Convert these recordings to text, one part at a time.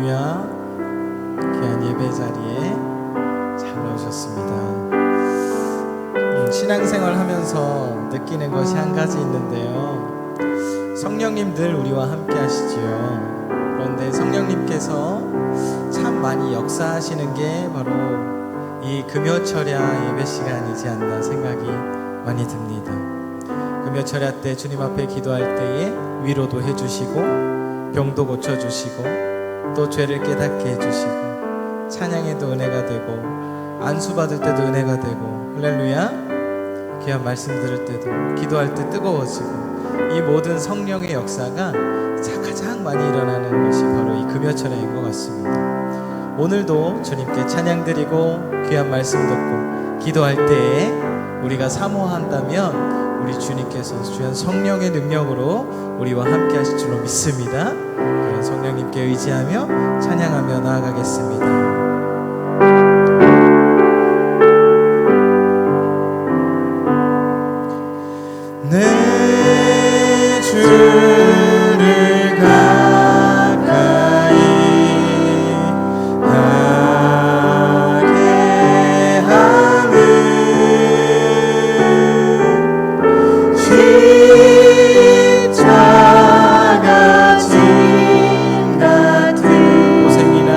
할렐루야. 귀한 예배 자리에 잘 오셨습니다. 신앙생활 하면서 느끼는 것이 한 가지 있는데요, 성령님 늘 우리와 함께 하시지요. 그런데 성령님께서 참 많이 역사하시는 게 바로 이 금요철야 예배 시간이지 않나 생각이 많이 듭니다. 금요철야 때 주님 앞에 기도할 때에 위로도 해주시고 병도 고쳐주시고 또 죄를 깨닫게 해주시고 찬양에도 은혜가 되고 안수받을 때도 은혜가 되고 할렐루야. 귀한 말씀 들을 때도 기도할 때 뜨거워지고 이 모든 성령의 역사가 가장 많이 일어나는 것이 바로 이 금요철야인 것 같습니다. 오늘도 주님께 찬양 드리고 귀한 말씀 듣고 기도할 때에 우리가 사모한다면 우리 주님께서 주연 성령의 능력으로 우리와 함께 하실 줄로 믿습니다. 그런 성령님께 의지하며 찬양하며 나아가겠습니다. 내 주를 가까이 하게 하는 십자가 짐 같은 고생이나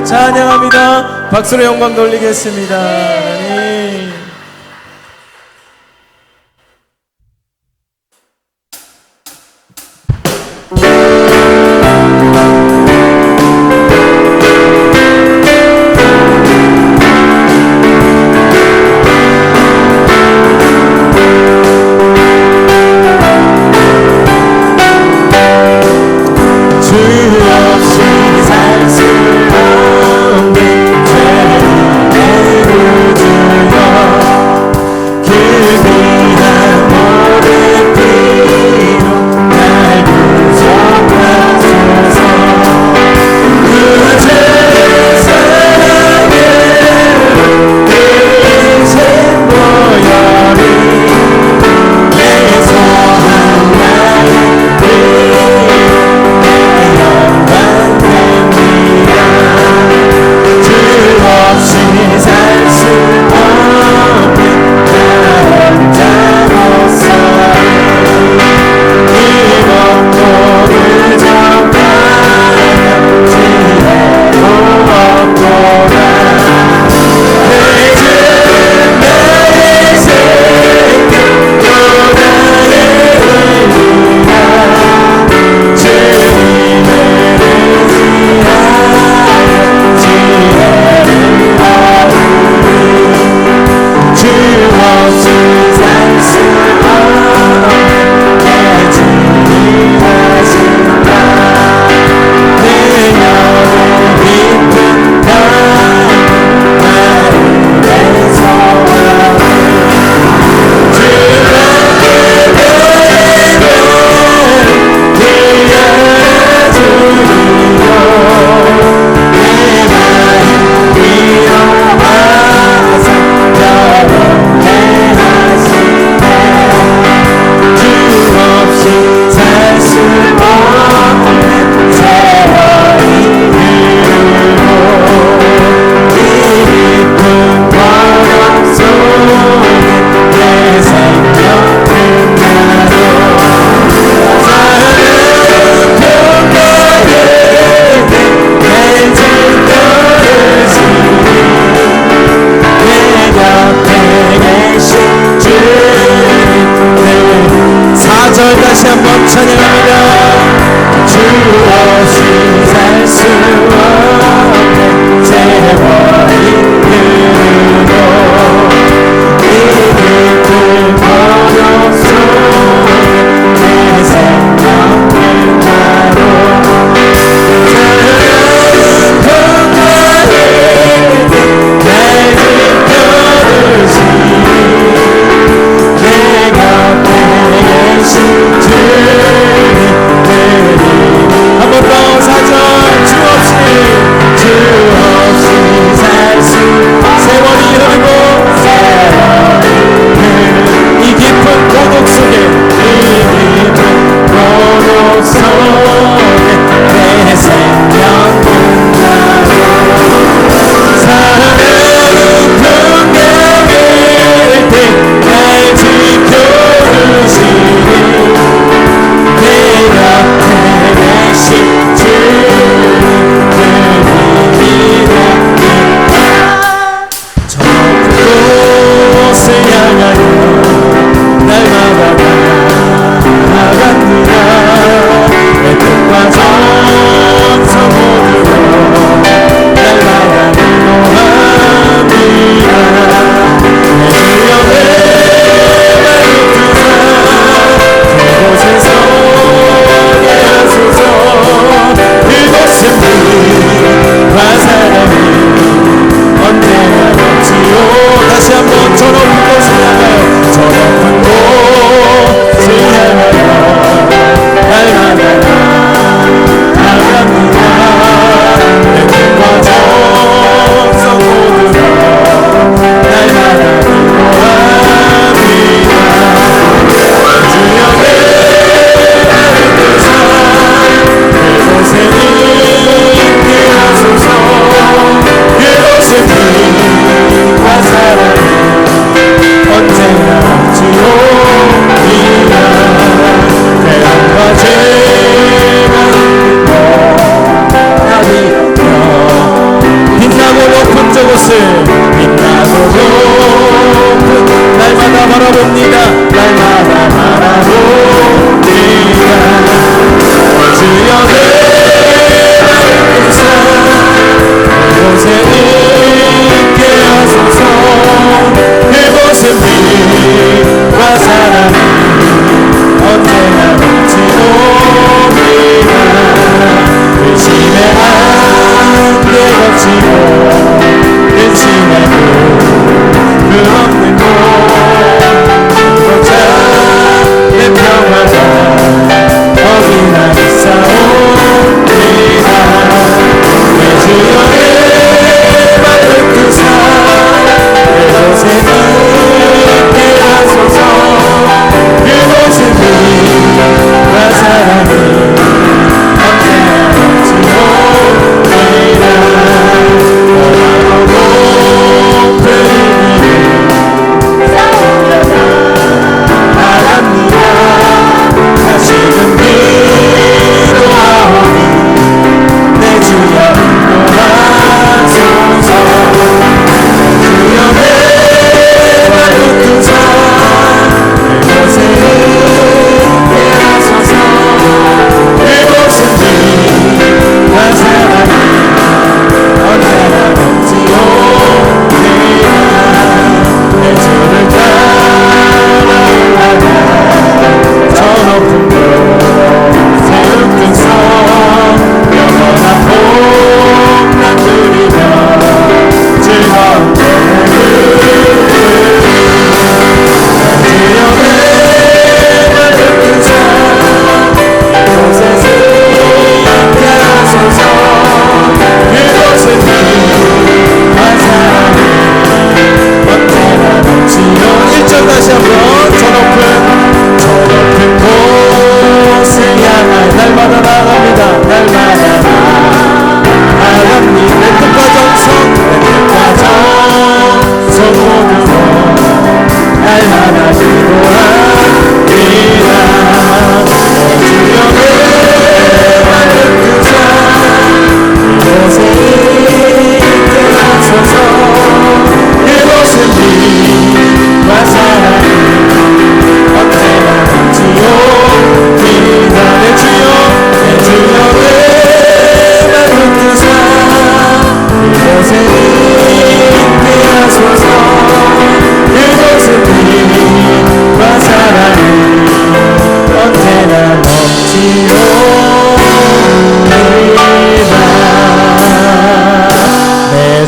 주님을 찬양합니다. 박수로 영광 돌리겠습니다. 하나님. 주 없이 살 수 없는 죄인의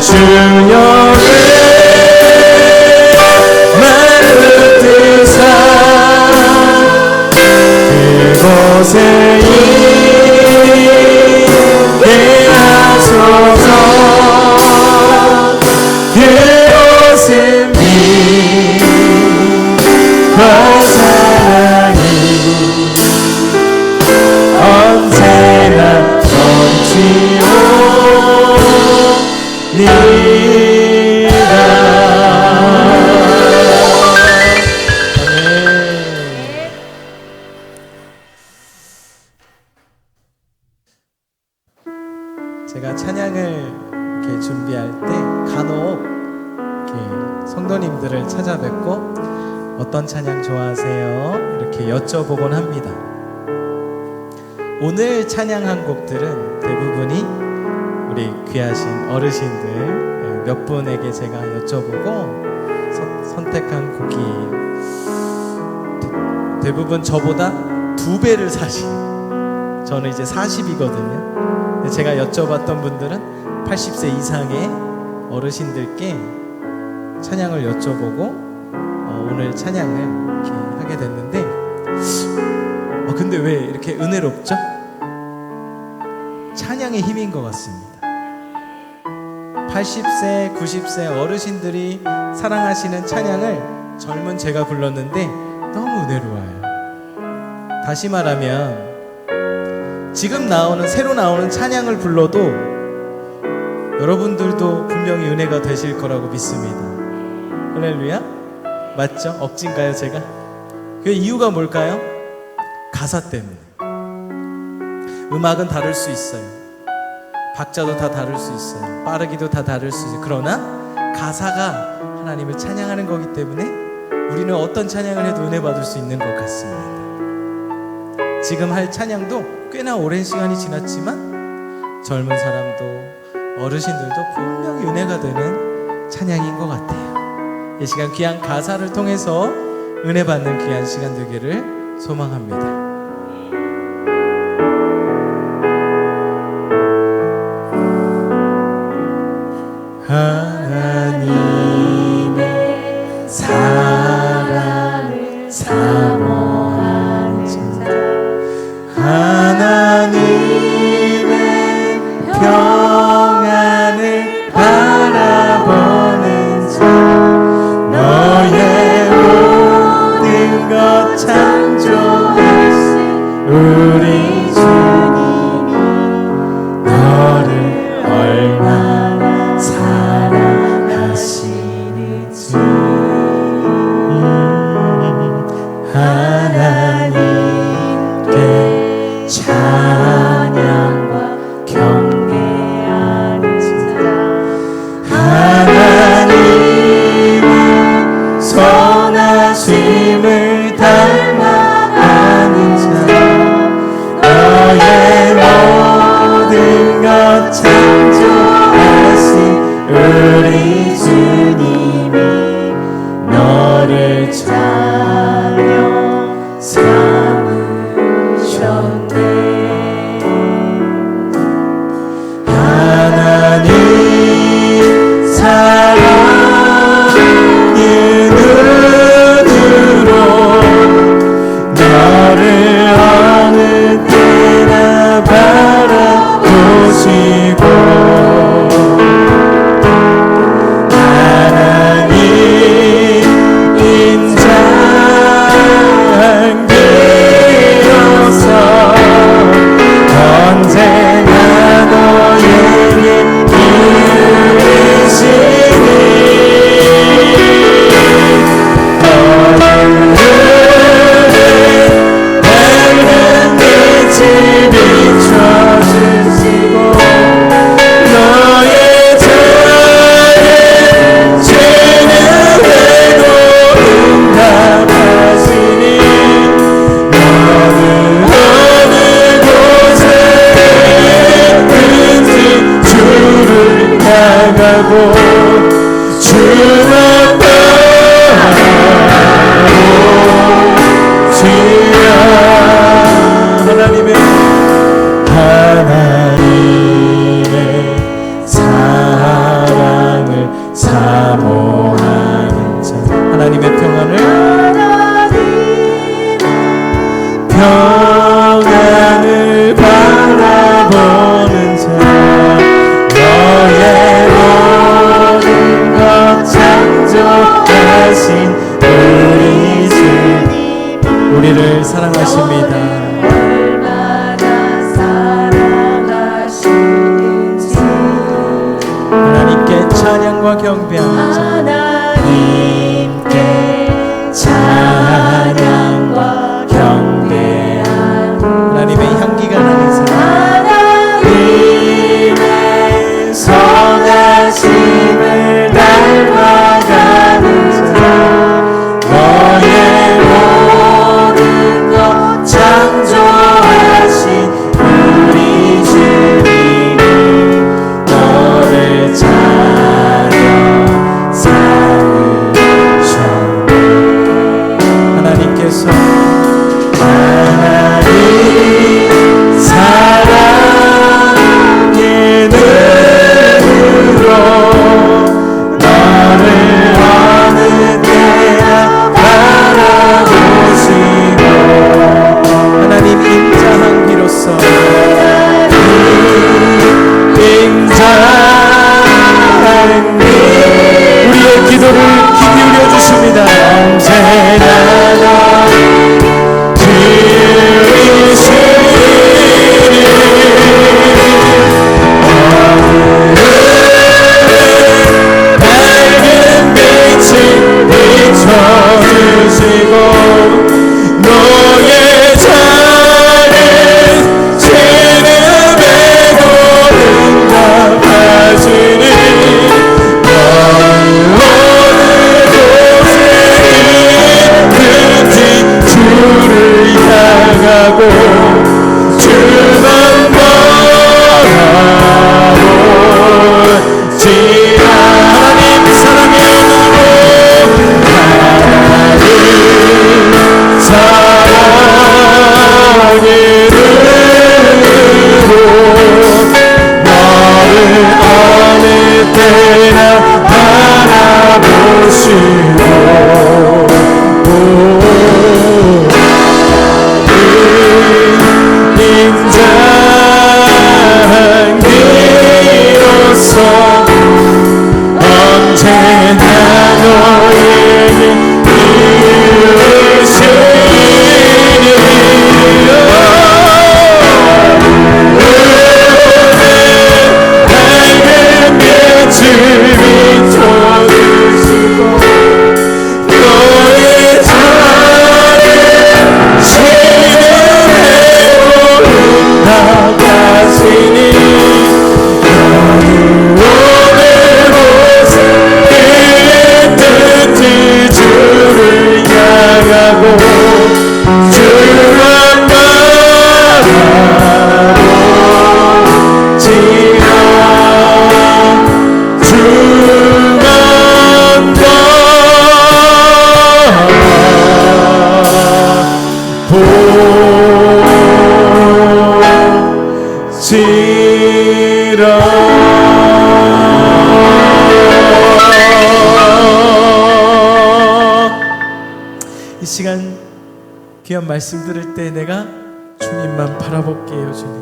주여를 마음을 뜨사 그곳에 있게 하소서. 그곳은 빛과 사랑이 언제나 넘치오니라. 제가 찬양을 이렇게 준비할 때 간혹 이렇게 성도님들을 찾아뵙고 어떤 찬양 좋아하세요? 이렇게 여쭤보곤 합니다. 오늘 찬양한 곡들은 대부분이 우리 귀하신 어르신들 몇 분에게 제가 여쭤보고 선택한 곡이에요. 대부분 저보다 2배를 사신, 저는 이제 40이거든요. 제가 여쭤봤던 분들은 80세 이상의 어르신들께 찬양을 여쭤보고 오늘 찬양을 이렇게 하게 됐는데 근데 왜 이렇게 은혜롭죠? 찬양의 힘인 것 같습니다. 80세, 90세 어르신들이 사랑하시는 찬양을 젊은 제가 불렀는데 너무 은혜로워요. 다시 말하면 지금 새로 나오는 찬양을 불러도 여러분들도 분명히 은혜가 되실 거라고 믿습니다. 할렐루야? 맞죠? 억진가요 제가? 그 이유가 뭘까요? 가사 때문에. 음악은 다를 수 있어요. 박자도 다 다를 수 있어요. 빠르기도 다 다를 수 있어요. 그러나 가사가 하나님을 찬양하는 거기 때문에 우리는 어떤 찬양을 해도 은혜 받을 수 있는 것 같습니다. 지금 할 찬양도 꽤나 오랜 시간이 지났지만 젊은 사람도 어르신들도 분명히 은혜가 되는 찬양인 것 같아요. 이 시간 귀한 가사를 통해서 은혜 받는 귀한 시간 되기를 소망합니다. 하나님의 사랑을 사모하는 자, 하나님의 평안을 바라보는 자, 너의 모든 것 창조하신 우리 주님이 너를 얼마나 사랑하시는지 하나님께 찬양과 경배하는 자, 하나님의 선하심을 닮아가는 자, 너의 모든 것 창조하신 우리 주님이 너를 찬양 삼으셨네. 하나님 사랑의 눈으로 너를 어느 때나 바라보시고 하나님 인장 비로소 언제나 너에게 이르시니 밝은 빛이 비춰주시고 너의 작은 죄는에도 응답하시니 너는 어느 곳에 있든지 주를 향하고 주만 바라보시라. 하나님의 사랑 찬양과 경배하는 자 하나님께 찬양과 경배하는 하나님의 향기가 나는 사람 하나님의 선하심을 닮아가는 사람 너의 모든 것 창조하신 우리 주님이 너를 찬양 삼으셨네. 하나님께서 하나님 사랑의 눈으로 너를 어느 때나 바라보시고 하나님 인자한 비로소 인자한 우리의 기도를 귀 기울여 주십니다. 언제나 너를 밝은 빛을 비춰주시고 너의 작은 신음에 고른답하시니 너를 어느 곳에 있든지 주를 향하고 주만 바라보지라. 하나님 사랑의 눈으로 하나님 사랑의 눈으로 너를 어느 때나 바라보시고 인자한 비로소 언제나 너에게 이르시니 밝은 빛을 비춰주시고 너의 작은 신음에 오른답하시니 너를 오늘 곳에 있든지 주를 향하고 주만 바라보지라. 주만 이 시간 귀한 말씀 들을 때 내가 주님만 바라볼게요. 주님,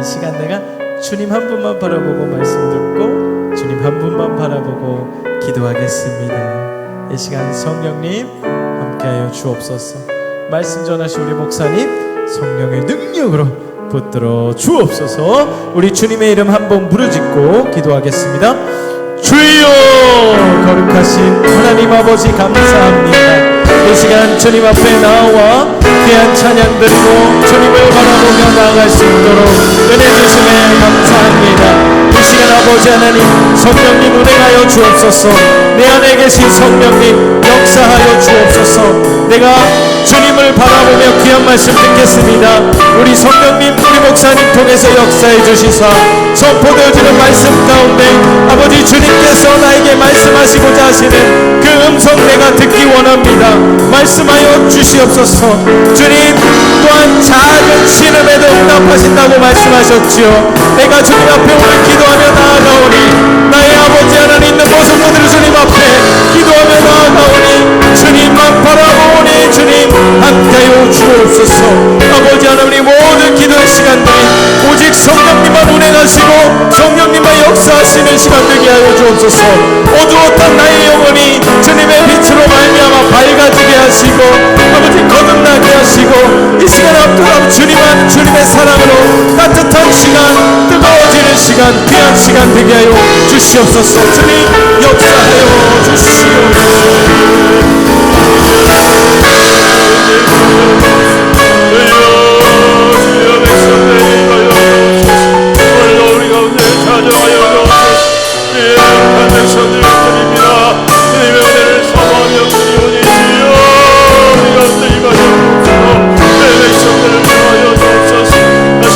이 시간 내가 주님 한 분만 바라보고 말씀 듣고 주님 한 분만 바라보고 기도하겠습니다. 이 시간 성령님 함께하여 주옵소서. 말씀 전하신 우리 목사님 성령의 능력으로 붙들어 주옵소서. 우리 주님의 이름 한번 부르짖고 기도하겠습니다. 주여, 거룩하신 하나님 아버지 감사합니다. 이 시간 주님 앞에 나와 귀한 찬양 드리고 주님을 바라보며 나아갈 수 있도록 은혜 주심에 감사합니다. 이 시간 아버지 하나님 성령님 운행하여 주옵소서. 내 안에 계신 성령님 역사하여 주옵소서. 내가 주님을 바라보며 귀한 말씀 듣겠습니다. 우리 성령님 우리 목사님 통해서 역사해 주시사 선포되어지는 말씀 가운데 아버지 주님께서 나에게 말씀하시고자 하시는 그 음성 내가 듣기 원합니다. 말씀하여 주시옵소서. 주님 또한 작은 신음에도 응답하신다고 말씀하셨지요. 내가 주님 앞에 오늘 기도하며 나아가오니 나의 아버지 하나님 있는 모든 분들 주님 앞에 기도하며 나아가오니 주님만 바라보오니 주님 함께하여 주옵소서. 아버지 하나님 모든 기도의 시간들이 오직 성령님만 운행하시고 성령님만 역사하시는 시간 되게 하여 주옵소서. 어두웠던 나의 영혼이 주님의 빛으로 말미암아 밝아지게 하시고 아버지 거듭나게 하시고 이 시간 앞두고 주님의 사랑으로 따뜻한 시간 뜨거워지는 시간 시간, 귀한 시간 되게 하여 주시옵소서. 주님 역사하여 주시옵소서.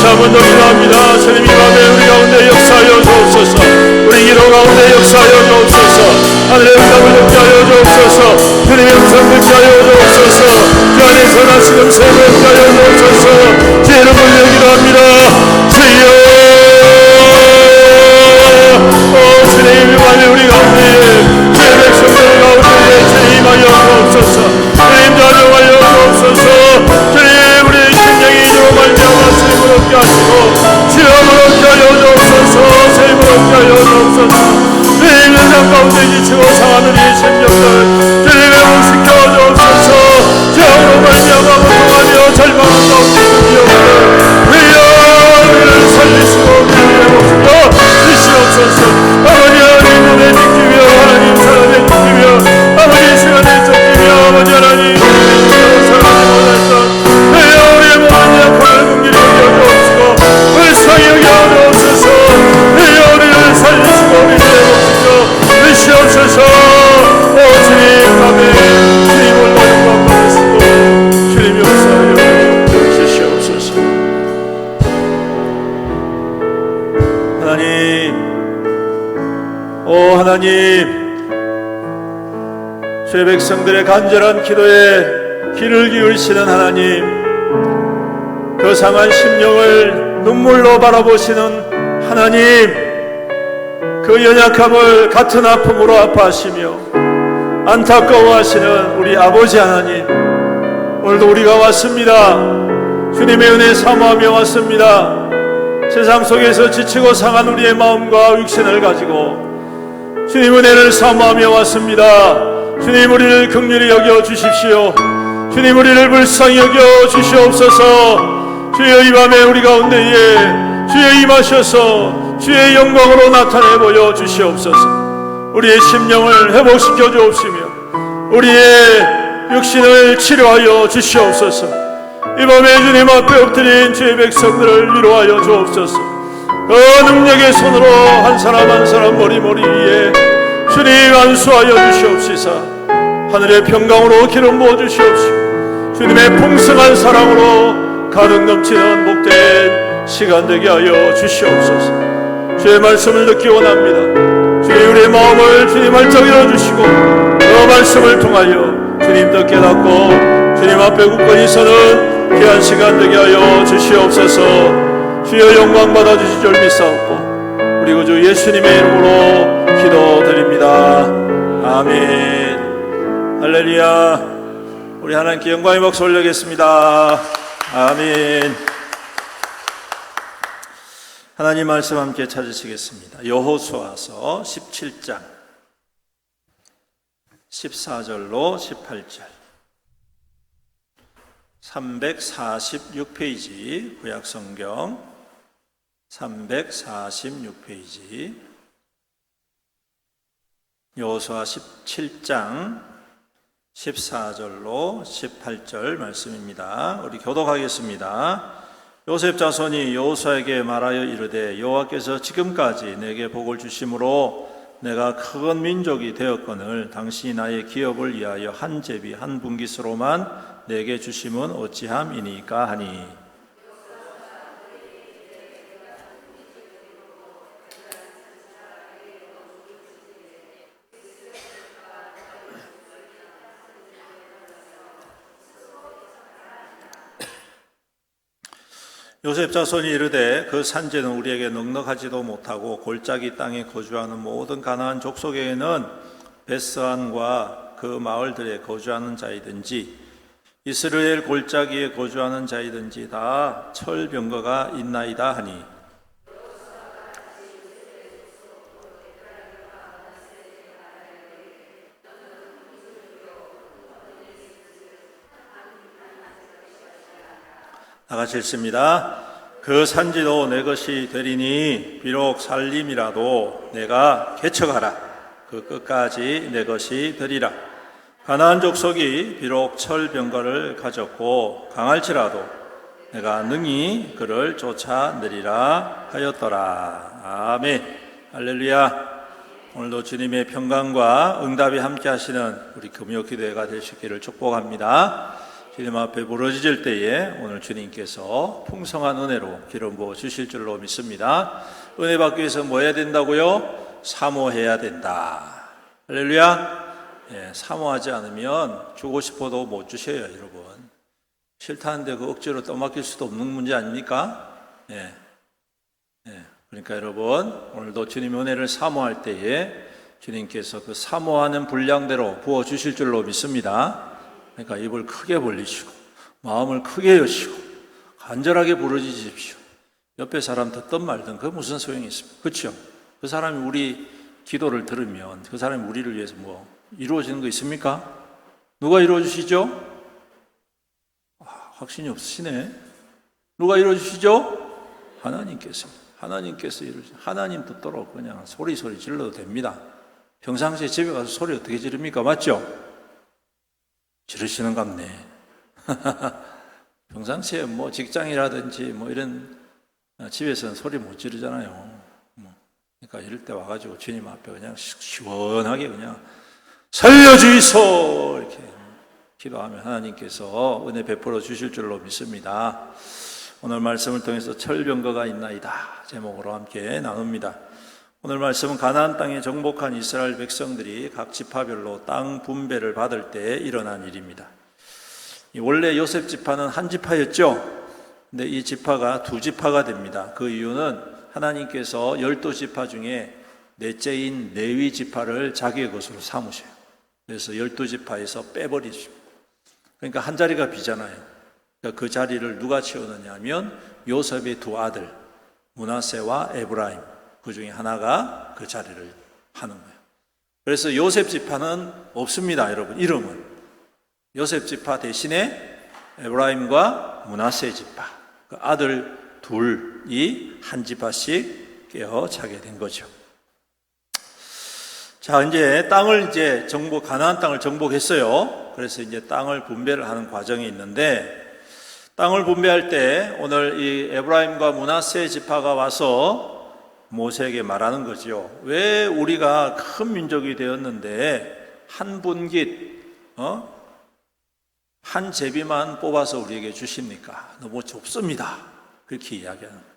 한번 더 기도합니다. 주님 이 밤에 우리 가운데 역사하여 주옵소서. 우리 기도 가운데 역사하여 주옵소서. 하늘의 응답을 듣게 하여 주옵소서. 주님의 음성 듣게 하여 주옵소서. 주 안에서 나시는 샘을 듣게 하여 주옵소서. 주 이름을 기도합니다. 주여, 주님 이 밤에 우리 가운데 주의 백성들 가운데 주님 임하여 주옵소서. 주님 자정하여 주옵소서. 주님 우리의 심령이 정말 되어왔음을 얻게 하시고 주여을 얻게 하여 주옵소서. 세임을 얻게 하여 주옵소서. 주님 현장 가운데 지치고 상하는 이 심령들 주님 회복시켜 주옵소서. 주여로 말미암아 고통하며 절망을 가운데 있는 주여 우리를 살리시고 우리를 회복시켜 주시옵소서. 아버지 하나님 몸에 지키며 하나님 사랑에 지키며 아버지 시간에 쫓기며 아버지 하나님 사랑하지 못했던 주여 우리의 모든 약함을 긍휼히 여겨주옵시고 불쌍히 여겨주옵소서. 주여 우리를 살리시고 우리를 회복시켜 주시옵소서. 오 주님 밤에 주님을 영광 받으시고 주님 역사하여 주시옵소서. 하나님, 오 하나님, 주의 백성들의 간절한 기도에 귀를 기울이시는 하나님, 그 상한 심령을 눈물로 바라보시는 하나님, 그 연약함을 같은 아픔으로 아파하시며 안타까워하시는 우리 아버지 하나님, 오늘도 우리가 왔습니다. 주님의 은혜 사모하며 왔습니다. 세상 속에서 지치고 상한 우리의 마음과 육신을 가지고 주님 은혜를 사모하며 왔습니다. 주님 우리를 긍휼히 여겨 주십시오. 주님 우리를 불쌍히 여겨 주시옵소서. 주여 이 밤에 우리 가운데에 주여 임하셔서 주의 영광으로 나타내 보여 주시옵소서. 우리의 심령을 회복시켜 주옵시며 우리의 육신을 치료하여 주시옵소서. 이 밤에 주님 앞에 엎드린 주의 백성들을 위로하여 주옵소서. 그 능력의 손으로 한 사람 한 사람 머리 위에 주님 안수하여 주시옵시사. 하늘의 평강으로 기름 부어 주시옵시고 주님의 풍성한 사랑으로 가득 넘치는 복된 시간 되게 하여 주시옵소서. 주의 말씀을 듣기 원합니다. 주의 우리의 마음을 주님 활짝 열어주시고 그 말씀을 통하여 주님도 깨닫고 주님 앞에 굳건히 서는 귀한 시간 되게 하여 주시옵소서. 주여 영광 받아주실 줄 믿사옵고 우리 구주 예수님의 이름으로 기도드립니다. 아멘. 할렐루야. 우리 하나님께 영광의 박수 올리겠습니다. 아멘. 하나님 말씀 함께 찾으시겠습니다. 여호수아서 17장 14절로 18절 346페이지 구약성경 346페이지 여호수아 17장 14절로 18절 말씀입니다. 우리 교독하겠습니다. 요셉 자손이 여호수아에게 말하여 이르되 여호와께서 지금까지 내게 복을 주심으로 내가 큰 민족이 되었거늘 당신이 나의 기업을 위하여 한 제비 한 분깃으로만 내게 주심은 어찌함이니까 하니 요셉 자손이 이르되 그 산지는 우리에게 넉넉하지도 못하고 골짜기 땅에 거주하는 모든 가나안 족속에게는 베스안과 그 마을들에 거주하는 자이든지 이스라엘 골짜기에 거주하는 자이든지 다 철병거가 있나이다 하니 다 같이 읽습니다. 그 산지도 내 것이 되리니 비록 살림이라도 내가 개척하라. 그 끝까지 내 것이 되리라. 가나안 족속이 비록 철병거를 가졌고 강할지라도 내가 능히 그를 쫓아내리라 하였더라. 아멘. 할렐루야. 오늘도 주님의 평강과 응답이 함께 하시는 우리 금요 기도회가 될 수 있기를 축복합니다. 주님 앞에 부르짖을 때에 오늘 주님께서 풍성한 은혜로 기름 부어 주실 줄로 믿습니다. 은혜 받기 위해서 뭐 해야 된다고요? 사모해야 된다. 할렐루야. 사모하지 않으면 주고 싶어도 못 주셔요, 여러분. 싫다는데 그 억지로 떠맡길 수도 없는 문제 아닙니까? 그러니까 여러분, 오늘도 주님의 은혜를 사모할 때에 주님께서 그 사모하는 분량대로 부어 주실 줄로 믿습니다. 그러니까 입을 크게 벌리시고 마음을 크게 여시고 간절하게 부르짖으십시오. 옆에 사람 듣든 말든 그 무슨 소용이 있습니까? 그렇죠? 그 사람이 우리 기도를 들으면 그 사람이 우리를 위해서 뭐 이루어지는 거 있습니까? 누가 이루어주시죠? 확신이 없으시네. 누가 이루어주시죠? 하나님께서 이루어주시죠. 하나님 뜻대로 그냥 소리 질러도 됩니다. 평상시에 집에 가서 소리 어떻게 지릅니까? 맞죠? 지르시는 갑네. 평상시에 뭐 직장이라든지 뭐 이런 집에서는 소리 못 지르잖아요. 그러니까 이럴 때 와가지고 주님 앞에 그냥 시원하게 그냥 살려주이소 이렇게 기도하면 하나님께서 은혜 베풀어 주실 줄로 믿습니다. 오늘 말씀을 통해서 철병거가 있나이다 제목으로 함께 나눕니다. 오늘 말씀은 가나안 땅에 정복한 이스라엘 백성들이 각 지파별로 땅 분배를 받을 때 일어난 일입니다. 원래 요셉 지파는 한 지파였죠. 근데 이 지파가 두 지파가 됩니다. 그 이유는 하나님께서 12지파 중에 넷째인 레위 지파를 자기의 것으로 삼으셔요. 그래서 12지파에서 빼버리십니다. 그러니까 한 자리가 비잖아요. 그러니까 그 자리를 누가 채우느냐 하면 요셉의 두 아들 므낫세와 에브라임, 그 중에 하나가 그 자리를 하는 거예요. 그래서 요셉 지파는 없습니다, 여러분. 이름은 요셉 지파 대신에 에브라임과 므낫세 지파, 그 아들 둘이 한 지파씩 깨어차게 된 거죠. 자, 이제 가나안 땅을 정복했어요. 그래서 이제 땅을 분배를 하는 과정이 있는데, 땅을 분배할 때 오늘 이 에브라임과 므낫세 지파가 와서 모세에게 말하는 거죠. 왜 우리가 큰 민족이 되었는데 한 분깃, 한 제비만 뽑아서 우리에게 주십니까? 너무 좁습니다. 그렇게 이야기하는 거예요.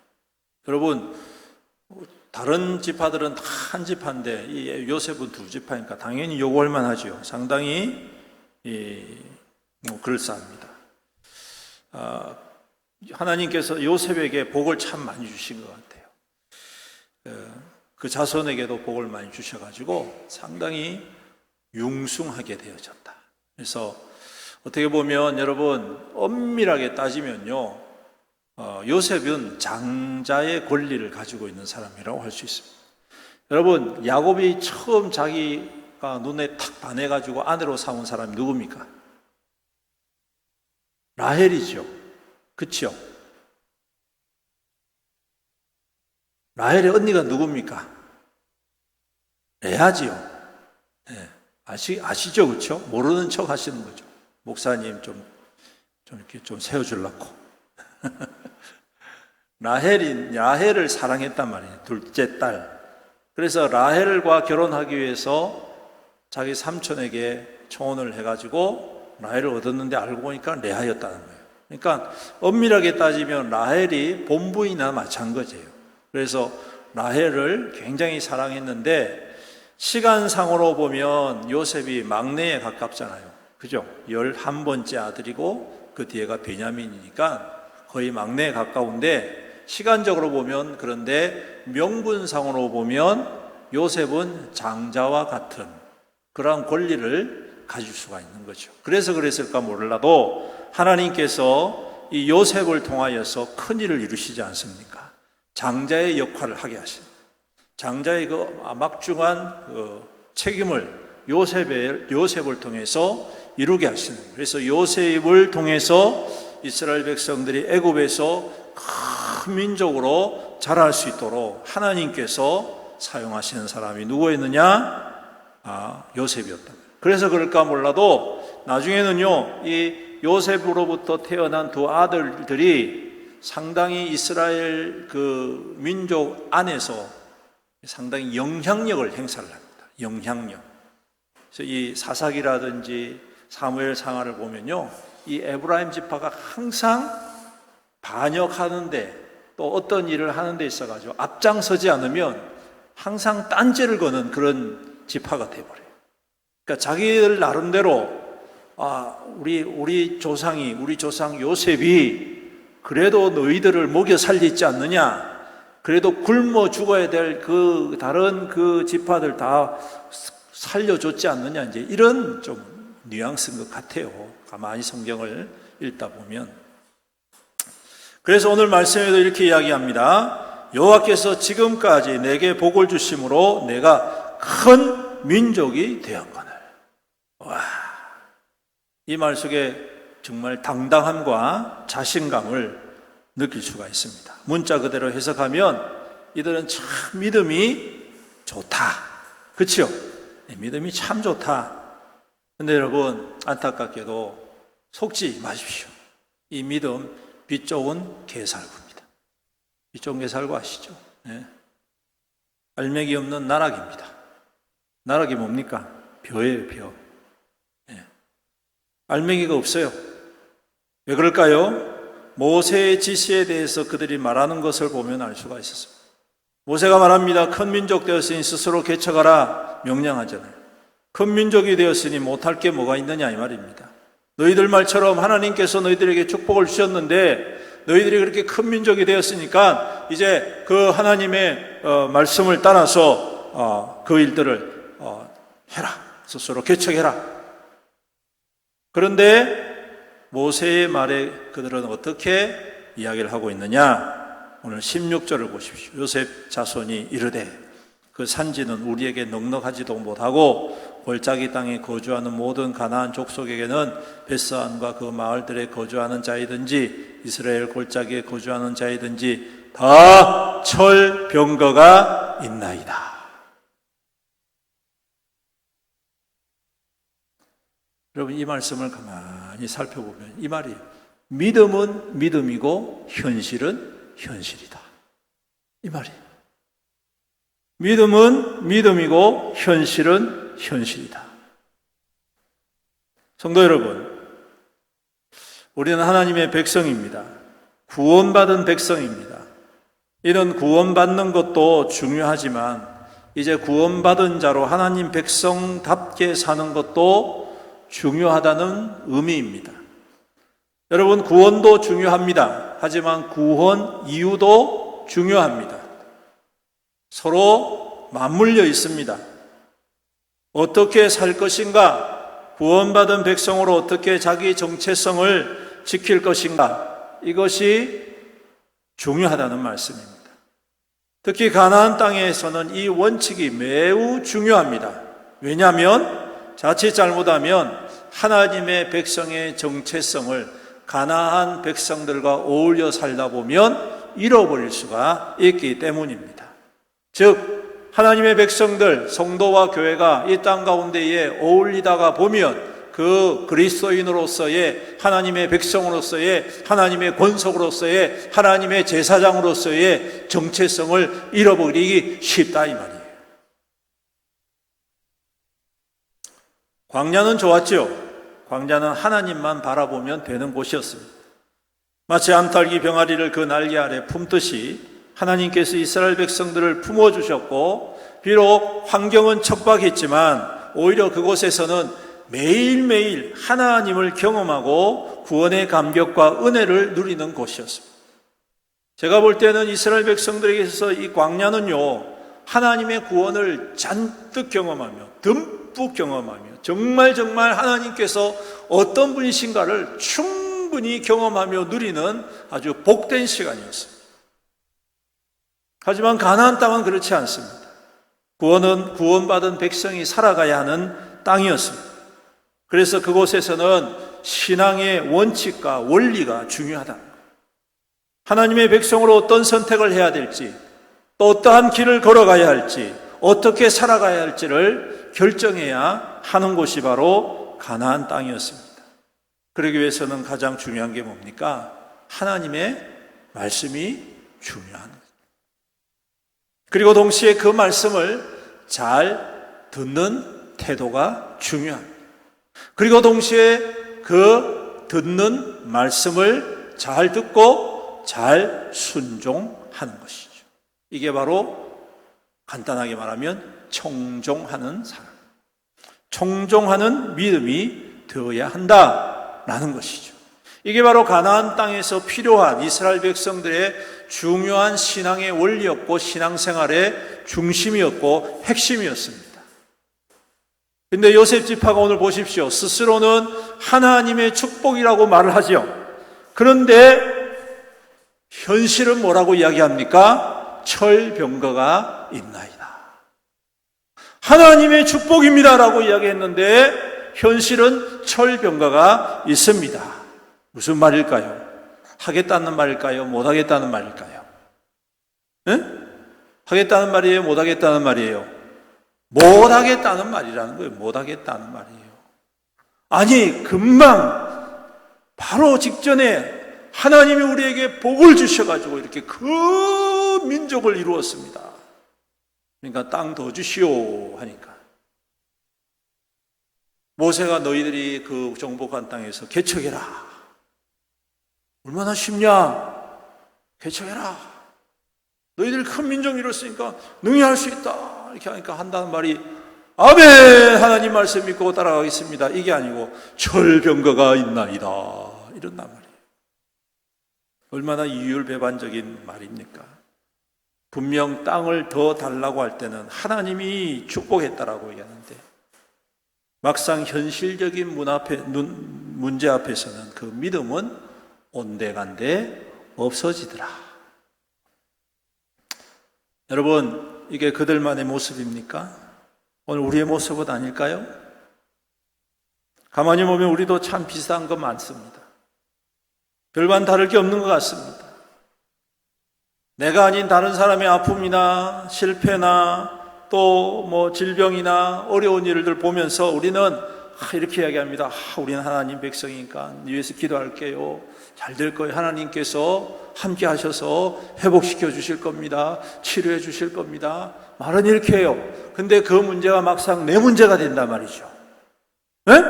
여러분, 다른 지파들은 다 한 지파인데 이 요셉은 두 지파니까 당연히 요구할 만하죠. 상당히 그럴싸합니다. 하나님께서 요셉에게 복을 참 많이 주신 것 같아요. 그 자손에게도 복을 많이 주셔가지고 상당히 융숭하게 되어졌다. 그래서 어떻게 보면 여러분 엄밀하게 따지면요, 요셉은 장자의 권리를 가지고 있는 사람이라고 할 수 있습니다. 여러분, 야곱이 처음 자기가 눈에 탁 반해가지고 아내로 삼은 사람이 누굽니까? 라헬이죠. 그렇죠? 라헬의 언니가 누굽니까? 레아지요. 네. 아시죠? 그렇죠? 모르는 척 하시는 거죠. 목사님 좀 이렇게 좀 세워주려고. 라헬을 사랑했단 말이에요. 둘째 딸. 그래서 라헬과 결혼하기 위해서 자기 삼촌에게 청혼을 해가지고 라헬을 얻었는데 알고 보니까 레아였다는 거예요. 그러니까 엄밀하게 따지면 라헬이 본부이나 마찬가지예요. 그래서 라헬을 굉장히 사랑했는데 시간상으로 보면 요셉이 막내에 가깝잖아요. 그죠? 11번째 아들이고 그 뒤에가 베냐민이니까 거의 막내에 가까운데 시간적으로 보면, 그런데 명분상으로 보면 요셉은 장자와 같은 그러한 권리를 가질 수가 있는 거죠. 그래서 그랬을까 몰라도 하나님께서 이 요셉을 통하여서 큰 일을 이루시지 않습니까? 장자의 역할을 하게 하십니다. 장자의 그 막중한 그 책임을 요셉을 통해서 이루게 하시는 거예요. 그래서 요셉을 통해서 이스라엘 백성들이 애굽에서 큰 민족으로 자랄 수 있도록 하나님께서 사용하시는 사람이 누구였느냐? 요셉이었다. 그래서 그럴까 몰라도 나중에는요, 이 요셉으로부터 태어난 두 아들들이 상당히 이스라엘 그 민족 안에서 상당히 영향력을 행사를 합니다. 영향력. 그래서 이 사사기라든지 사무엘 상하를 보면요, 이 에브라임 지파가 항상 반역하는데 또 어떤 일을 하는 데 있어가지고 앞장서지 않으면 항상 딴지를 거는 그런 지파가 돼버려요. 그러니까 자기들 나름대로 우리 조상 요셉이 그래도 너희들을 먹여 살리지 않느냐, 그래도 굶어 죽어야 될 그 다른 그 지파들 다 살려줬지 않느냐, 이제 이런 좀 뉘앙스인 것 같아요. 가만히 성경을 읽다 보면. 그래서 오늘 말씀에도 이렇게 이야기합니다. 여호와께서 지금까지 내게 복을 주심으로 내가 큰 민족이 되었거늘. 와, 이 말 속에 정말 당당함과 자신감을 느낄 수가 있습니다. 문자 그대로 해석하면 이들은 참 믿음이 좋다. 그렇죠? 믿음이 참 좋다. 근데 여러분, 안타깝게도 속지 마십시오. 이 믿음 빛 좋은 개살구입니다. 빛 좋은 개살구 아시죠? 네. 알맹이 없는 나락입니다. 나락이 뭡니까? 벼예요, 벼. 네. 알맹이가 없어요. 왜 그럴까요? 모세의 지시에 대해서 그들이 말하는 것을 보면 알 수가 있었습니다. 모세가 말합니다. 큰 민족 되었으니 스스로 개척하라 명령하잖아요. 큰 민족이 되었으니 못할 게 뭐가 있느냐 이 말입니다. 너희들 말처럼 하나님께서 너희들에게 축복을 주셨는데 너희들이 그렇게 큰 민족이 되었으니까 이제 그 하나님의 말씀을 따라서 그 일들을 해라. 스스로 개척해라. 그런데 모세의 말에 그들은 어떻게 이야기를 하고 있느냐? 오늘 16절을 보십시오. 요셉 자손이 이르되 그 산지는 우리에게 넉넉하지도 못하고 골짜기 땅에 거주하는 모든 가나안 족속에게는 벳스안과 그 마을들에 거주하는 자이든지 이스라엘 골짜기에 거주하는 자이든지 다 철병거가 있나이다. 여러분, 이 말씀을 가만히 살펴보면 이 말이에요. 믿음은 믿음이고 현실은 현실이다. 이 말이에요. 믿음은 믿음이고 현실은 현실이다. 성도 여러분, 우리는 하나님의 백성입니다. 구원받은 백성입니다. 이런 구원받는 것도 중요하지만 이제 구원받은 자로 하나님 백성답게 사는 것도 중요하다는 의미입니다. 여러분, 구원도 중요합니다. 하지만 구원 이유도 중요합니다. 서로 맞물려 있습니다. 어떻게 살 것인가? 구원받은 백성으로 어떻게 자기 정체성을 지킬 것인가? 이것이 중요하다는 말씀입니다. 특히 가나안 땅에서는 이 원칙이 매우 중요합니다. 왜냐하면 자칫 잘못하면 하나님의 백성의 정체성을 가나안 백성들과 어울려 살다 보면 잃어버릴 수가 있기 때문입니다. 즉 하나님의 백성들, 성도와 교회가 이 땅 가운데에 어울리다가 보면 그 그리스도인으로서의 하나님의 백성으로서의 하나님의 권속으로서의 하나님의 제사장으로서의 정체성을 잃어버리기 쉽다 이 말이에요. 광야는 좋았죠. 광야는 하나님만 바라보면 되는 곳이었습니다. 마치 암탉이 병아리를 그 날개 아래 품듯이 하나님께서 이스라엘 백성들을 품어주셨고 비록 환경은 척박했지만 오히려 그곳에서는 매일매일 하나님을 경험하고 구원의 감격과 은혜를 누리는 곳이었습니다. 제가 볼 때는 이스라엘 백성들에게 있어서 이 광야는요, 하나님의 구원을 잔뜩 경험하며 듬뿍 경험하며 정말 하나님께서 어떤 분이신가를 충분히 경험하며 누리는 아주 복된 시간이었습니다. 하지만 가나안 땅은 그렇지 않습니다. 구원은 구원받은 백성이 살아가야 하는 땅이었습니다. 그래서 그곳에서는 신앙의 원칙과 원리가 중요하다. 하나님의 백성으로 어떤 선택을 해야 될지, 또 어떠한 길을 걸어가야 할지, 어떻게 살아가야 할지를 결정해야 하는 곳이 바로 가나안 땅이었습니다. 그러기 위해서는 가장 중요한 게 뭡니까? 하나님의 말씀이 중요한 거예요. 그리고 동시에 그 말씀을 잘 듣는 태도가 중요합니다. 그리고 동시에 그 듣는 말씀을 잘 듣고 잘 순종하는 것이죠. 이게 바로 간단하게 말하면 청종하는 사람, 청종하는 믿음이 되어야 한다라는 것이죠. 이게 바로 가나안 땅에서 필요한 이스라엘 백성들의 중요한 신앙의 원리였고 신앙생활의 중심이었고 핵심이었습니다. 근데 요셉 지파가 오늘 보십시오. 스스로는 하나님의 축복이라고 말을 하죠. 그런데 현실은 뭐라고 이야기합니까? 철병거가 있나이다. 하나님의 축복입니다라고 이야기했는데 현실은 철병거가 있습니다. 무슨 말일까요? 하겠다는 말일까요? 못하겠다는 말일까요? 응? 하겠다는 말이에요? 못하겠다는 말이에요? 못하겠다는 말이라는 거예요. 못하겠다는 말이에요. 아니, 금방 바로 직전에 하나님이 우리에게 복을 주셔가지고 이렇게 큰 민족을 이루었습니다. 그러니까 땅 더 주시오 하니까 모세가 너희들이 그 정복한 땅에서 개척해라. 얼마나 쉽냐? 개척해라. 너희들이 큰 민족 이뤘으니까 능히 할 수 있다. 이렇게 하니까 한다는 말이 아멘 하나님 말씀 믿고 따라가겠습니다. 이게 아니고 철병거가 있나이다. 이런단 말이에요. 얼마나 이율배반적인 말입니까? 분명 땅을 더 달라고 할 때는 하나님이 축복했다라고 얘기하는데 막상 현실적인 문제 앞에서는 그 믿음은 온데간데 없어지더라. 여러분, 이게 그들만의 모습입니까? 오늘 우리의 모습은 아닐까요? 가만히 보면 우리도 참 비슷한 것 많습니다. 별반 다를 게 없는 것 같습니다. 내가 아닌 다른 사람의 아픔이나 실패나 또 뭐 질병이나 어려운 일들 보면서 우리는 이렇게 이야기합니다. 우리는 하나님 백성이니까 위해서 기도할게요. 잘 될 거예요. 하나님께서 함께 하셔서 회복시켜 주실 겁니다. 치료해 주실 겁니다. 말은 이렇게 해요. 근데 그 문제가 막상 내 문제가 된단 말이죠. 네?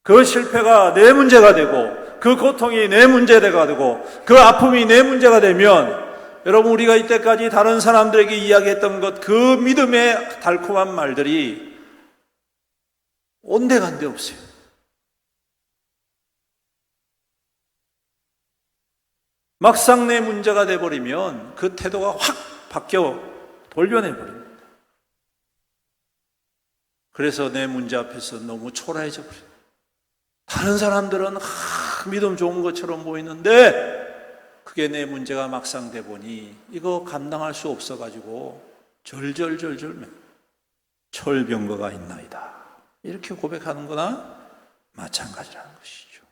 그 실패가 내 문제가 되고 그 고통이 내 문제가 되고 그 아픔이 내 문제가 되면 여러분 우리가 이때까지 다른 사람들에게 이야기했던 것 그 믿음의 달콤한 말들이 온데간데 없어요. 막상 내 문제가 돼버리면 그 태도가 확 바뀌어 돌변해버립니다. 그래서 내 문제 앞에서 너무 초라해져 버려요. 다른 사람들은 믿음 좋은 것처럼 보이는데 그게 내 문제가 막상 돼보니 이거 감당할 수 없어가지고 절절절절 철병거가 있나이다. 이렇게 고백하는 거나 마찬가지라는 것이죠.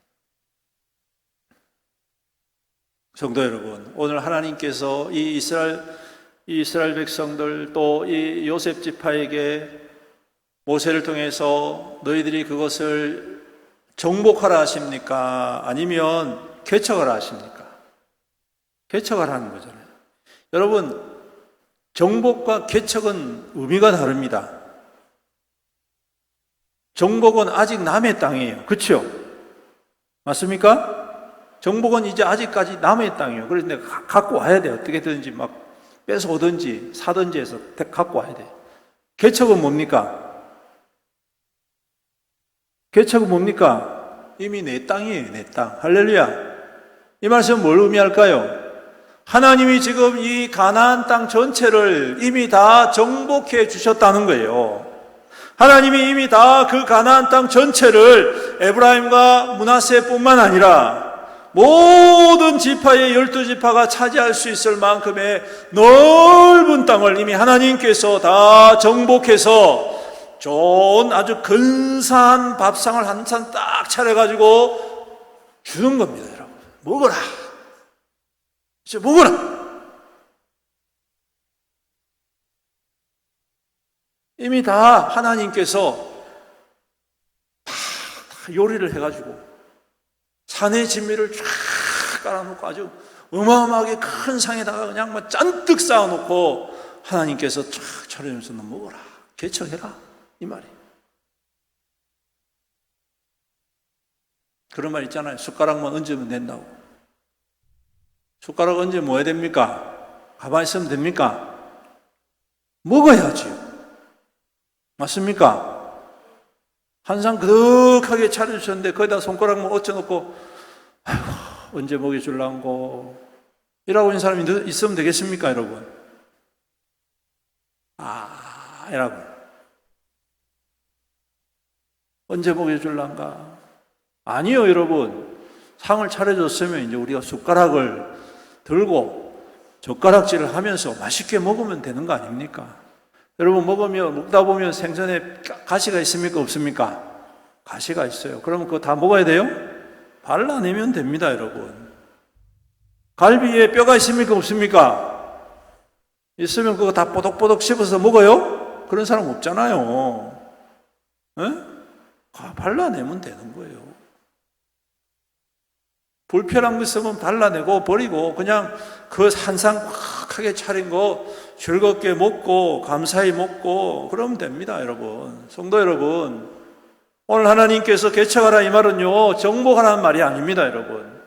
성도 여러분, 오늘 하나님께서 이 이스라엘 백성들 또 이 요셉 지파에게 모세를 통해서 너희들이 그것을 정복하라 하십니까? 아니면 개척하라 하십니까? 개척하라는 거잖아요. 여러분, 정복과 개척은 의미가 다릅니다. 정복은 아직 남의 땅이에요. 그렇죠? 맞습니까? 정복은 이제 아직까지 남의 땅이에요. 그래서 내가 갖고 와야 돼요. 어떻게든지 막 뺏어오든지 사든지 해서 갖고 와야 돼요. 개척은 뭡니까? 개척은 뭡니까? 이미 내 땅이에요. 내 땅. 할렐루야. 이 말씀은 뭘 의미할까요? 하나님이 지금 이 가나안 땅 전체를 이미 다 정복해 주셨다는 거예요. 하나님이 이미 다 그 가나안 땅 전체를 에브라임과 므낫세뿐만 아니라 모든 지파의 12지파가 차지할 수 있을 만큼의 넓은 땅을 이미 하나님께서 다 정복해서 좋은 아주 근사한 밥상을 한 상 딱 차려가지고 주는 겁니다. 여러분, 먹어라. 이제 먹어라. 이미 다 하나님께서 다 요리를 해가지고 산의 진미를 쫙 깔아놓고 아주 어마어마하게 큰 상에다가 그냥 막 잔뜩 쌓아놓고 하나님께서 쫙 차려주면서 너 먹어라. 개척해라. 이 말이에요. 그런 말 있잖아요. 숟가락만 얹으면 된다고. 숟가락 얹으면 뭐 해야 됩니까? 가만히 있으면 됩니까? 먹어야지요. 맞습니까? 한상 그득하게 차려주셨는데 거기다 손가락만 얹혀놓고 아이고 언제 먹여줄란고 이라고 있는 사람이 있으면 되겠습니까 여러분? 여러분 언제 먹여줄란가? 아니요 여러분. 상을 차려줬으면 이제 우리가 숟가락을 들고 젓가락질을 하면서 맛있게 먹으면 되는 거 아닙니까? 여러분 먹다 보면 생선에 가시가 있습니까? 없습니까? 가시가 있어요. 그러면 그거 다 먹어야 돼요? 발라내면 됩니다, 여러분. 갈비에 뼈가 있습니까? 없습니까? 있으면 그거 다 뽀독뽀독 씹어서 먹어요? 그런 사람 없잖아요. 발라내면 되는 거예요. 불편한 거 있으면 발라내고 버리고 그냥 그 한상 꽉하게 차린 거 즐겁게 먹고 감사히 먹고 그러면 됩니다, 여러분. 성도 여러분, 오늘 하나님께서 개척하라 이 말은요 정복하라는 말이 아닙니다, 여러분.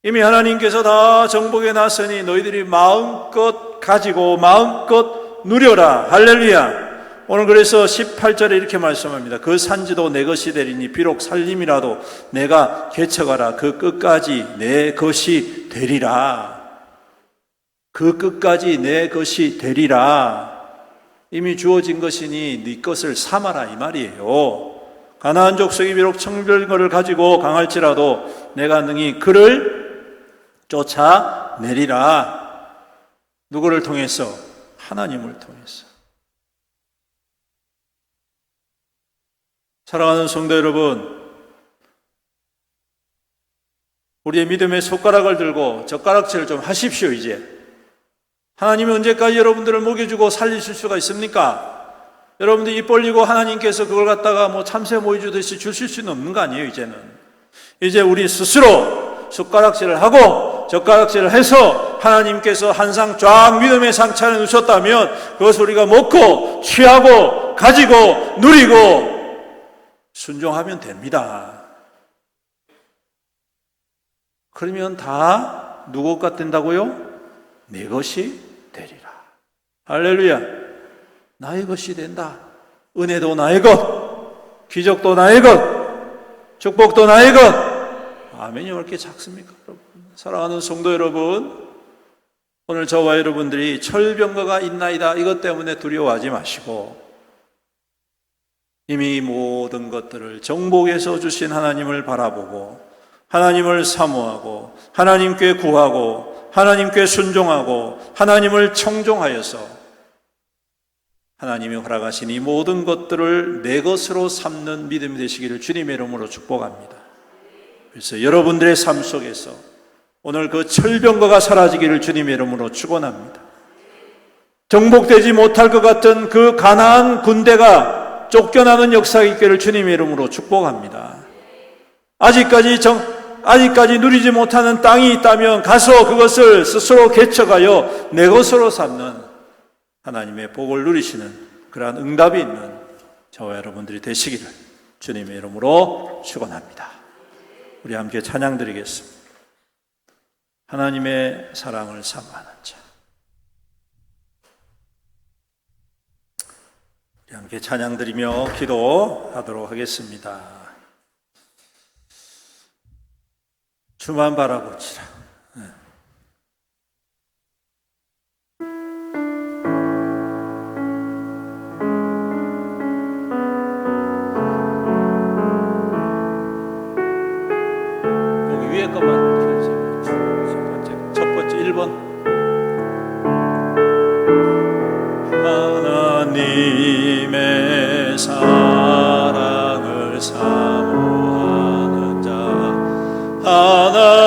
이미 하나님께서 다 정복해 놨으니 너희들이 마음껏 가지고 마음껏 누려라. 할렐루야. 오늘 그래서 18절에 이렇게 말씀합니다. 그 산지도 내 것이 되리니 비록 살림이라도 내가 개척하라. 그 끝까지 내 것이 되리라. 그 끝까지 내 것이 되리라. 이미 주어진 것이니 네 것을 삼아라 이 말이에요. 가나안 족속이 비록 청별거를 가지고 강할지라도 내가 능히 그를 쫓아내리라. 누구를 통해서? 하나님을 통해서. 사랑하는 성도 여러분, 우리의 믿음의 손가락을 들고 젓가락질을 좀 하십시오. 이제 하나님이 언제까지 여러분들을 먹여주고 살리실 수가 있습니까? 여러분들 입 벌리고 하나님께서 그걸 갖다가 뭐 참새 모이 주듯이 주실 수는 없는 거 아니에요. 이제 우리 스스로 숟가락질을 하고 젓가락질을 해서 하나님께서 한 상 쫙 믿음의 상 차려놓으셨다면 그것을 우리가 먹고 취하고 가지고 누리고 순종하면 됩니다. 그러면 다 누구 것 된다고요? 내 것이 되리라. 할렐루야. 나의 것이 된다. 은혜도 나의 것, 기적도 나의 것, 축복도 나의 것. 아멘이 왜 이렇게 작습니까, 여러분? 사랑하는 성도 여러분, 오늘 저와 여러분들이 철병거가 있나이다 이것 때문에 두려워하지 마시고 이미 모든 것들을 정복해서 주신 하나님을 바라보고 하나님을 사모하고 하나님께 구하고 하나님께 순종하고 하나님을 청종하여서 하나님이 허락하신 이 모든 것들을 내 것으로 삼는 믿음이 되시기를 주님의 이름으로 축복합니다. 그래서 여러분들의 삶 속에서 오늘 그 철병거가 사라지기를 주님의 이름으로 축원합니다. 정복되지 못할 것 같은 그 가나안 군대가 쫓겨나는 역사가 있기를 주님의 이름으로 축복합니다. 아직까지 누리지 못하는 땅이 있다면 가서 그것을 스스로 개척하여 내 것으로 삼는 하나님의 복을 누리시는 그러한 응답이 있는 저와 여러분들이 되시기를 주님의 이름으로 축원합니다. 우리 함께 찬양 드리겠습니다. 하나님의 사랑을 사모하는 자. 우리 함께 찬양 드리며 기도하도록 하겠습니다. 주만 바라보지라. 여기 위에 것만 켜주세요. 첫 번째 1번. 하나님의 사랑을 사모하는 자,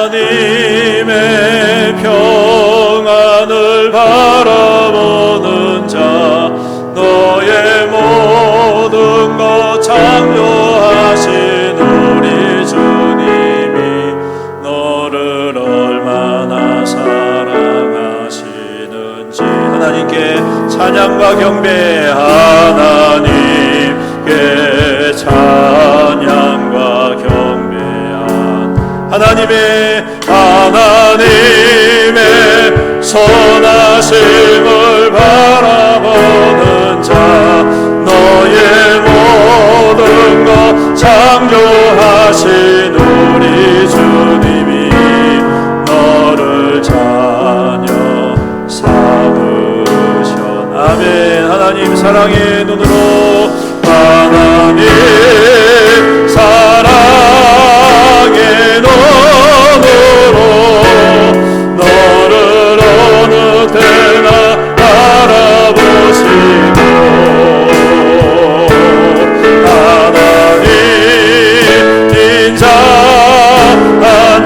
하나님의 평안을 바라보는 자 너의 모든 것 창조하신 우리 주님이 너를 얼마나 사랑하시는지 하나님께 찬양과 경배 하나님께 찬양과 경배한 하나님의 선하심을 바라보는 자 너의 모든 것 창조하신 우리 주님이 너를 자녀 삼으셨 아멘. 하나님 사랑의 눈으로 하나님 사랑의 눈으로 너를 어느 때나 바라보시고 하나님 인자한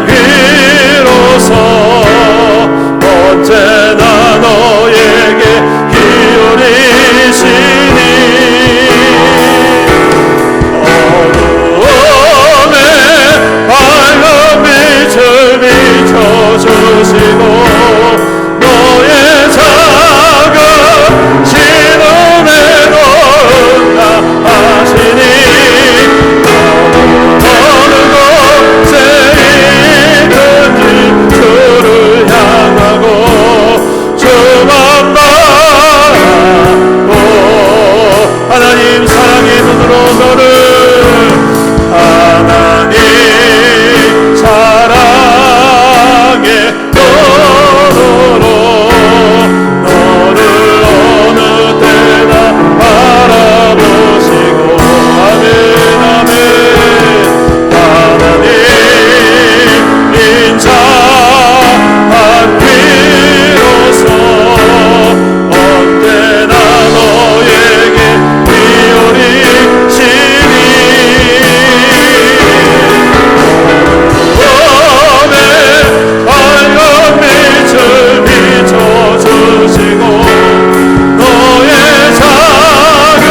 귀로서 언제나 너에게 기울이시니 어둠에 밝은 빛을 비춰주시고 너의 작은 신음에도 응답하시니 어느 곳에 있든지 주를 향하고 주만 바라보 하나님 사랑의 눈으로 너를 하나님 사랑의 눈으로 너를 어느 때나 바라보시고 아멘 아멘 하나님 인자한 귀로서 언제나 너에게 기울이시니 어둠에 밝은 빛을 비춰주시고 너의 작은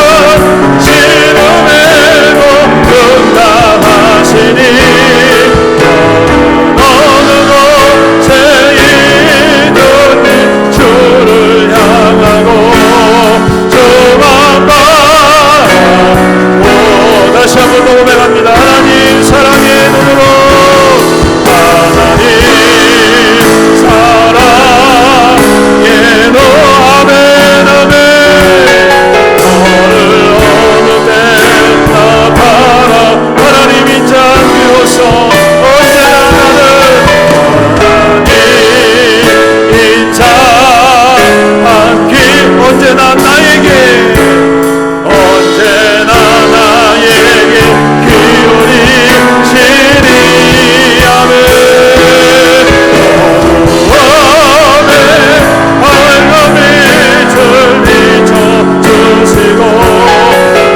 신음에도 응답하시니 어느 곳에 있든지 주를 향하고 주만 바라보 다시 한번 고백합니다. 하나님 사랑의 눈으로 하나님 사랑의 눈 아멘 아멘 너를 어느 때나 바라 하나님 인자한 귀로서 언제나 나는 하나님 인자한 귀 언제나 나에게 기울이시니 아멘 어둠에 밝은 빛을 비춰주시고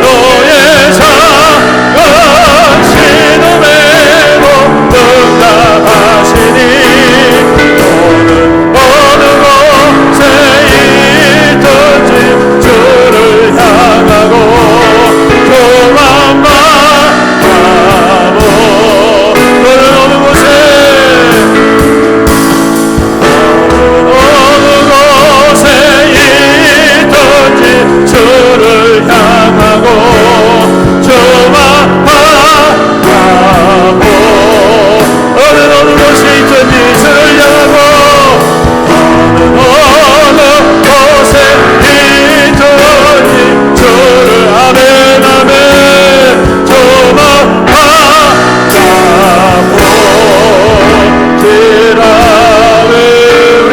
너의 작은 신음에도 응답하시니 너는 어느 곳에 있든지 주를 향하고 주만 바라보 너는 어느 곳에 있든지 주를 향하고 주만 바라보 너는 어느 곳에 있든지 주를 향하고 어느 곳에 있든지 주를 아멘 아멘 주만 바라보 지라는 우리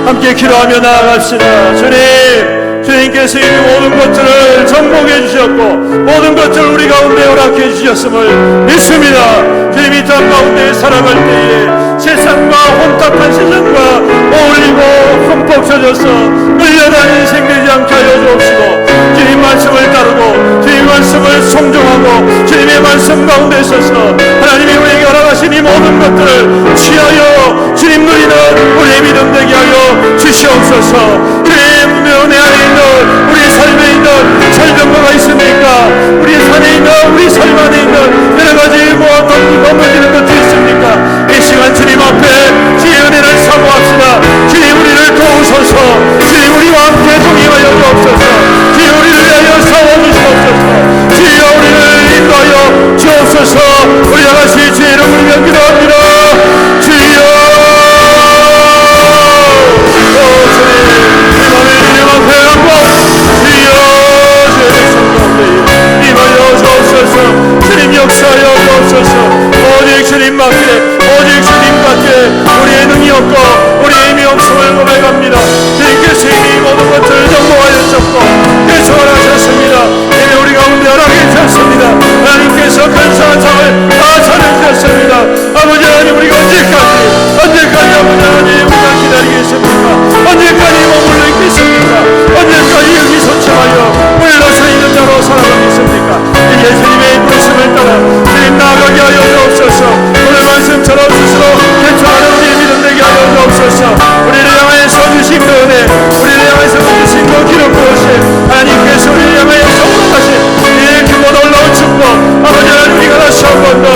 함께 기도하며 나아갑시다. 주님께서 이 모든 것들을 정복해 주셨고 모든 것들을 우리 가운데 허락해 주셨음을 믿습니다. 주님 이 땅 가운데 살아갈 때에 세상과 혼탁한 세상과 어울리고 흠뻑 젖어서 끌려다니는 인생 되지 않게 하여 주옵시고 주님 말씀을 따르고 주님 말씀을 송종하고 주님의 말씀 가운데 있어서 하나님이 우리에게 허락하신 이 모든 것들을 취하여 주님 누리는 우리의 믿음 되게 하여 주시옵소서. 주님 내 안에 있는 우리의 삶에 있는 설병거가 있습니까? 우리의 산에 있는 우리 삶 안에 있는 여러가지 넘어지는 것도 있습니까? 이 시간 주님 앞에 주의 은혜를 사모합시다. 주님 우리를 도우소서. 주님 우리와 함께 동행하여 주옵소서. 주님 우리를 위하여 싸워주시옵소서. 주여 우리를 인도하여 주옵소서. 우리 다같이 주의 이름으로 기도합니다. 주여 주님 주님 앞에 한번 주여 주의 백성 가운데 임하여 주옵소서. 주님 역사하여 주옵소서. 오직 주님밖에 오직 주님밖에 우리의 능이 없고 우리의 힘이 없음을 고백합니다. 주님께서 이미 모든 것들을 정복하여 주셨고 개척을 하셨습니다. 이미 우리 가운데 허락해주셨습니다. 하나님께서 근사한 상을 다 차려주셨습니다. 아버지 하나님 우리가 언제까지 아버지 하나님 우리가 기다리겠습니까? 언제까지 머물러 있겠습니까? 언제까지 여기 소청하여 물러서 있는 자로 살아가겠습니까? 이제 주님의 부르심을 따라 주님 나아가게 하여 주옵소서. 오늘 말씀처럼 스스로 개척하는 우리의 믿음 되게 하여 주옵소서. 우리를 향하여서 주신 그 은혜 우리를 향해서 주신 그 기름 부으심 하나님께서 우리를 향하여서 허락하신 이 크고 놀라운 축복 아버지 하나님 우리가 다시 한 번 더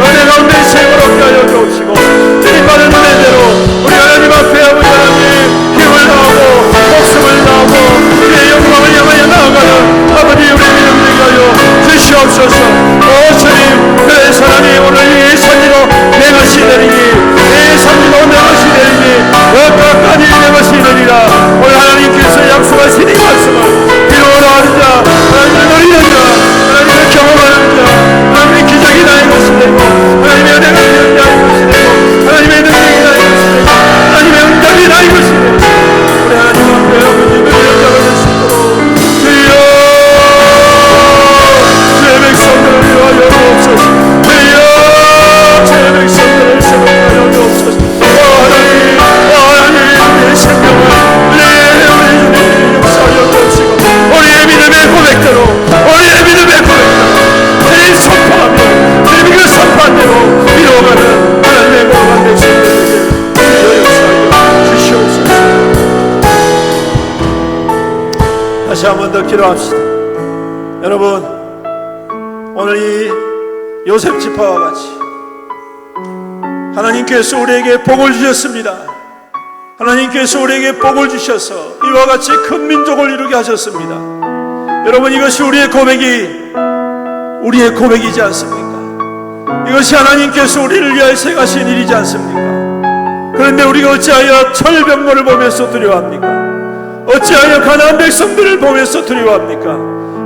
은혜 가운데 생을 얻게 하여 주옵시고 주님 받은 은혜대로 우리 하나님 앞에 아버지 하나님 힘을 다하고 목숨을 다하고 주의 영광을 향하여 나아가는 아버지 우리 믿음 되게 하여 주시옵소서. 오 주님 그래서 하나님 오늘 이 산지로 내 것이 되리니 이 산지로 내 것이 되리니 끝까지 내 것이 되리라. 오늘 하나님께서 약속하신 이 말씀을 이루어라 하는 자 하나님을 누리는 자 하나님을 경험하는 자 하나님의 기적이 나의 것이 되고 하나님의 은혜가 나의 것이 되고 하나님의 능력이 나의 것이 되고 하나님의 응답이 나의 것이 되고 우리 하나님 앞에 아버지 누리는 자가 될 수 있도록 주여 주의 백성들을 위하여 주옵소서. 주여 주의 백성들을 세워하여 주옵소서. 하나님 우리의 생명을 우리 주님 역사하여 주옵시고 우리의 믿음의 고백대로 우리의 믿음의 고백대로 주님 선포하며 주님이 그 선포한 대로 이루어가는 하나님의 모든 백성들에게 주여 역사하여 주시옵소서. 다시 한 번 더 기도합시다. 여러분 오늘 이 요셉 지파와 같이 하나님께서 우리에게 복을 주셨습니다. 하나님께서 우리에게 복을 주셔서 이와 같이 큰 민족을 이루게 하셨습니다. 여러분 이것이 우리의 고백이지 않습니까? 이것이 하나님께서 우리를 위하여 행하신 일이지 않습니까? 그런데 우리가 어찌하여 철병거를 보면서 두려워합니까? 어찌하여 가나안 백성들을 보면서 두려워합니까?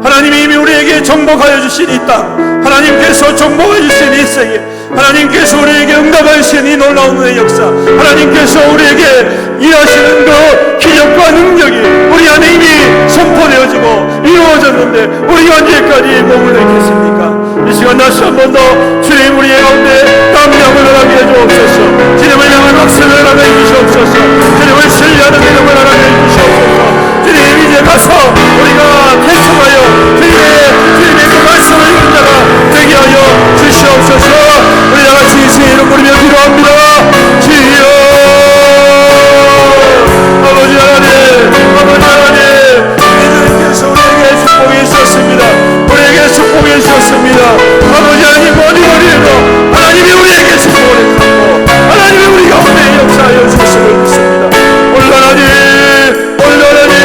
하나님이 이미 우리에게 정복하여 주신 이 땅 하나님께서 정복하여 주신 이 세계 하나님께서 우리에게 응답하여 주신 이 놀라운 은혜의 역사 하나님께서 우리에게 일하시는 그 기적과 능력이 우리 안에 이미 선포되어지고 이루어졌는데 우리가 언제까지 머물러 있겠습니까? 이 시간 다시 한 번 더 주님 우리의 가운데 땀량을 허락해 주옵소서. 주님을 향한 박수를 허락해 주시옵소서. 주님을 신뢰하는 믿음을 허락해 주시옵소서. 주님 이제 가서 우리가 개척하여 주님의 그 말씀을 읽는 자가 되게 하여 주시옵소서. 우리 다같이 주의 이름 부르며 기도합니다. 주여 아버지 하나님 주님께서 우리에게 축복이 있었습니다. 우리에게 축복이 있었습니다. 아버지 하나님 어디에도 하나님이 우리에게 축복을 했고 하나님이 우리 가운데 역사하여 주심을 믿습니다. 오늘 하나님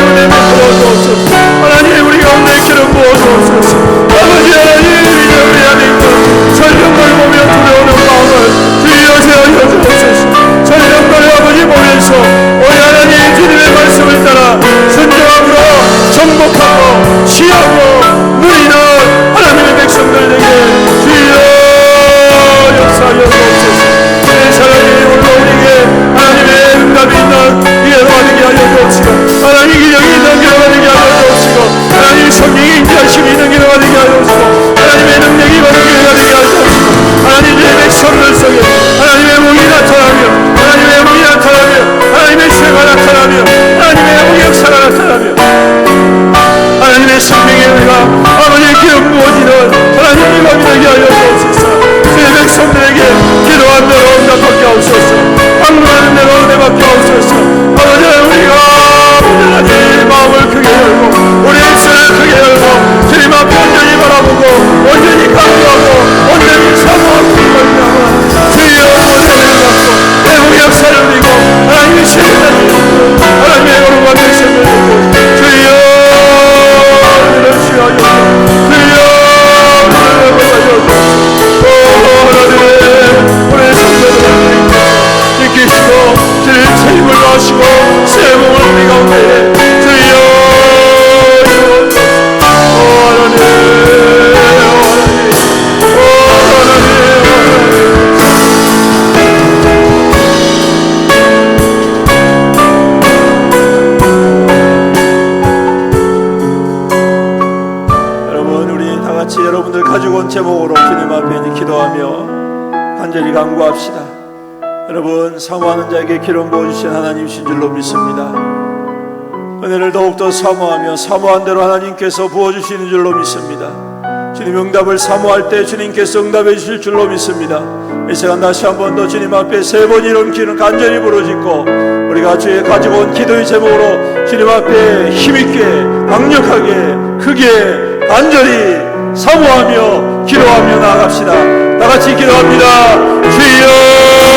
은혜 베풀어 주옵소서. 하나님 우리 가운데 기름 부어 주옵소서. 아버지 하나님 우리 안에 있는 설명을 보며 두려워하는 마음을 주여 제하여 주옵소서. 설명을 아버지 보면서 우리 하나님 주님의 말씀을 따라 순종함으로 정복하고 취하고 누리는 하나님의 백성들에게 주여 역사하여 주옵소서. 내 사랑이 오늘 우리에게 하나님의 응답이 있는 이해로 하게 하여 주옵시고 하나님 기적이 있는 기도가 되게 하여 주옵시고 하나님 성령이 인자하심이 있는 기도가 되게 하여 주옵시고 하나님의 능력이 있는 기도가 되게 하여 주옵시고 하나님 주의 백성들 속에 하나님의 목이 나타나며 하나님의 목이 나타나며 하나님의 죄가 나타나며 하나님의 목의 역사가 나타나며 하나님의 생명의 은혜가 아버지의 기름 부어지는 하나님의 마음이 되게 하여 주옵소서. 주의 백성들에게 기도한 대로 응답받게 하옵소서. 방문하는 같이 여러분들 가지고 온 제목으로 주님 앞에 기도하며 간절히 간구합시다. 여러분, 사모하는 자에게 기름 부어주신 하나님이신 줄로 믿습니다. 은혜를 더욱더 사모하며 사모한 대로 하나님께서 부어주시는 줄로 믿습니다. 주님 응답을 사모할 때 주님께서 응답해 주실 줄로 믿습니다. 이 시간 다시 한 번 더 주님 앞에 3번 이런 기는 간절히 부르짖고 우리가 주의 가지고 온 기도의 제목으로 주님 앞에 힘있게 강력하게 크게 간절히 사모하며 기도하며 나아갑시다. 다같이 기도합니다. 주여